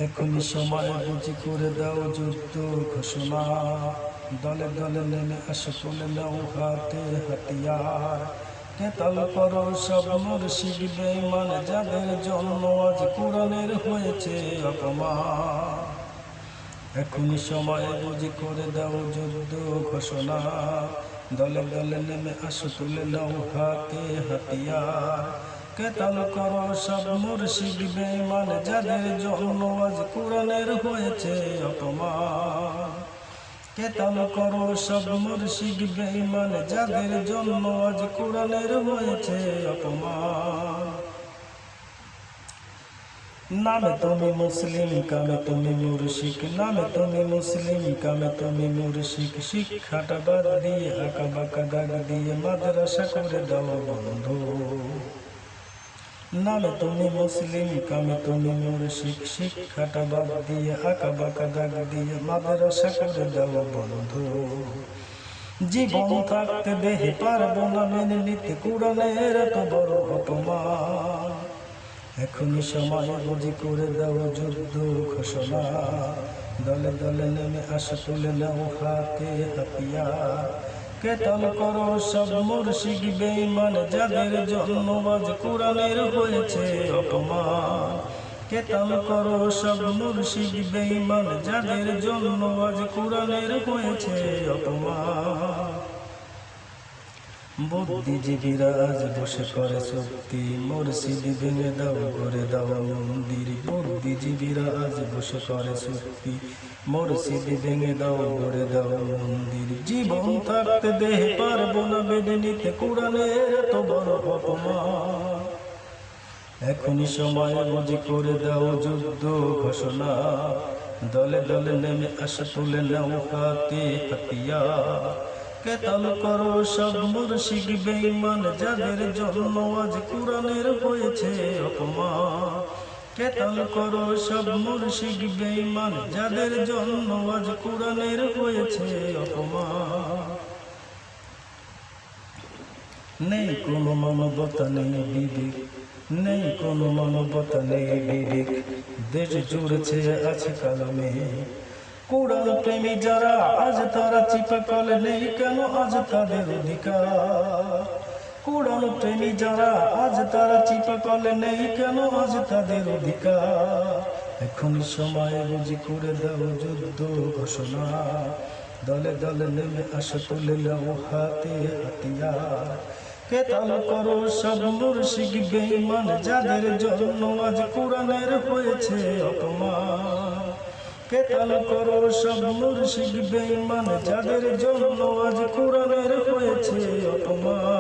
এখনই সময় বুঝি করে দাও যুদ্ধ ঘোষণা। দলে দলে নেমে আসো, তুলে নাও হাতে হাতিয়ার। কেতাল করো সব মুরশিদ বেঈমান, যাদের জন্ম আজ কোরআনের হয়েছে অপমান। এখনই সময় বুঝি করে দাও যুদ্ধ ঘোষণা। দলে দলে নেমে আসো, তুলে নাও হাতে হাতিয়ার। কেতাল করো সব মুরশিদ বেঈমান, যাদের জন্ম আজ কোরআনের হয়েছে অপমান। কেতাল করো সব মুরশিদ বেঈমান, যাদের জন্ম আজ কোরআনের হয়েছে অপমান। নামে তুমি মুসলিম, কামে তুমি মুরশিক। নামে তুমি মুসলিম, কামে তুমি মুরশিক। শিক্ষাটা বাদ দিয়ে আঁকা বাঁকা দাগ দিয়ে মাদ্রাসা করে দাও বন্ধু। নামে তুমি মুসলিম, কামে তুমি মুরশিক। শিক্ষাটা বাদ দিয়ে আঁকা বাঁকা দাগ দিয়ে মাদ্রাসা করে দাও বন্ধু। জীবন থাকতে দেহে পারবো না মেনে নিতে কোরআনের এত বড় অপমান। এখনই সময় বুঝি করে দাও যুদ্ধ ঘোষণা। দলে দলে নেমে আসো, তুলে নাও হাতে হাতিয়ার। কেতাল করো সব মুরশিদ বেঈমান, যাদের জন্ম আজ কোরআনের হয়েছে অপমান। কেতাল করো সব মুরশিদ বেঈমান, যাদের জন্ম আজ কোরআনের হয়েছে অপমান। বুদ্ধিজীবীরা আজ বসে করে শক্তি, মুরশিদ ভেঙে দাও করে দাও মন্দির। বুদ্ধিজীবীরা আজ বসে করে শক্তি, মুরশিদ ভেঙে দাও করে দাও মন্দির। জীবন থাকতে দেহে পারবো না বেঁধে নিতে কোরআনের এত বড় অপমান। এখনই সময় বুঝি করে দাও যুদ্ধ ঘোষণা। দলে দলে নেমে আসো, তুলে নাও হাতে হাতিয়ার। কেতাল করো সব মুরশিদ বেঈমান, যাদের জন্ম আজ কোরআনের হয়েছে অপমান। কেতাল করো সব মুরশিদ বেঈমান, যাদের জন্ম আজ কোরআনের হয়েছে অপমান। নেই কোনো মানবতা নেই বিবেক, নেই কোনো মানবতা নেই বিবেক। দেশ জুড়েছে আছে কালামে কোরআন প্রেমী যারা, আজ তারা চিপা কলে নেই কেন আজ তাদের অধিকার। কোরআন প্রেমী যারা, আজ তারা চিপা কলে নেই কেন আজ তাদের অধিকার। এখনই সময় বুঝি করে দাও যুদ্ধ ঘোষণা। দলে দলে নেমে আসো, তুলে নাও হাতে হাতিয়ার। কেতাল করো সব মুরশিদ বেঈমান, যাদের জন্ম আজ কোরআনের হয়েছে অপমান। কেতাল করো সব মুরশিদ বেঈমান, যাদের জন্ম আজ কোরআনের হয়েছে অপমান।